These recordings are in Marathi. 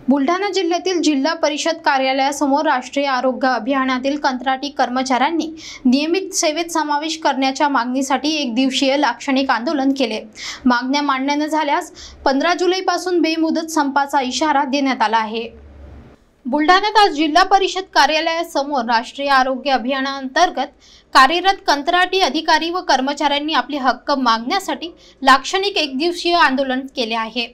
बुलढाणा जिल्ह्यातील जिल्हा परिषद कार्यालयासमोर राष्ट्रीय आरोग्य अभियानातील कंत्राटी कर्मचाऱ्यांनी नियमित सेवेत समावेश करण्याच्या मागणीसाठी एक दिवसीय लाक्षणिक आंदोलन केले। मागण्या मान्य न झाल्यास 15 जुलैपासून बेमुदत संपाचा इशारा देण्यात आला आहे। बुलढाण्यात आज जिल्हा परिषद कार्यालयासमोर राष्ट्रीय आरोग्य अभियानाअंतर्गत कार्यरत कंत्राटी अधिकारी व कर्मचाऱ्यांनी आपले हक्क मागण्यासाठी लाक्षणिक एक दिवसीय आंदोलन केले आहे।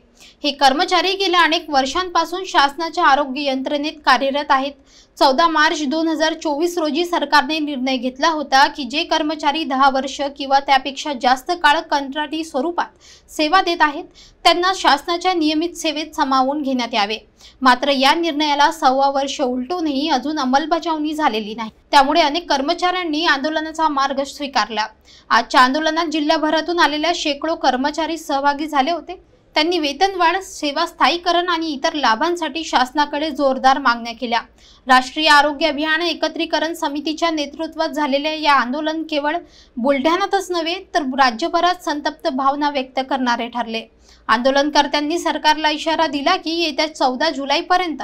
हे कर्मचारी गेल्या अनेक वर्षांपासून शासनाच्या आरोग्य यंत्रणेत कार्यरत आहेत। 14 मार्च 2024 रोजी सरकारने निर्णय घेतला होता की जे कर्मचारी 10 वर्ष किंवा त्यापेक्षा जास्त काळ कंत्राटी स्वरूपात सेवा देत आहेत त्यांना शासनाच्या नियमित सेवेत सामावून घेण्यात यावे। मात्र या निर्णयाला 1.25 वर्ष उलटूनही अजून अंमलबजावणी झालेली नाही। त्यामुळे अनेक कर्मचाऱ्यांनी आंदोलनाचा मार्ग स्वीकारला। आजच्या आंदोलनात जिल्हाभरातून आलेल्या शेकडो कर्मचारी सहभागी झाले होते। त्यांनी वेतनवाढ, सेवा स्थायीकरण आणि इतर लाभांसाठी शासनाकडे जोरदार मागण्या केल्या। राष्ट्रीय आरोग्य अभियान एकत्रीकरण समितीच्या नेतृत्वात झालेल्या या आंदोलन केवळ बुलढाण्यातच नव्हे तर राज्यभरात संतप्त भावना व्यक्त करणारे ठरले। आंदोलनकर्त्यांनी सरकारला इशारा दिला की येत्या 14 जुलैपर्यंत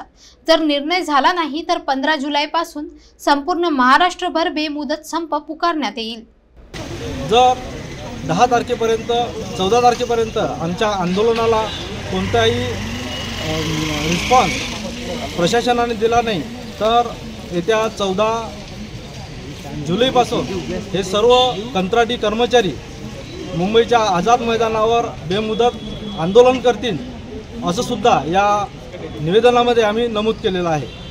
जर निर्णय झाला नाही तर 15 जुलैपासून संपूर्ण महाराष्ट्रभर बेमुदत संप पुकारण्यात येईल। जर 10 तारखेपर्यंत 14 तारखेपर्यंत आमच्या आंदोलनाला कोणताही रिस्पॉन्स प्रशासनाने दिला नाही तर येत्या 14 जुलैपासून हे सर्व कंत्राटी कर्मचारी मुंबईच्या आझाद मैदानावर बेमुदत आंदोलन करतील असं सुद्धा या निवेदनामध्ये आम्ही नमूद केलेलं आहे।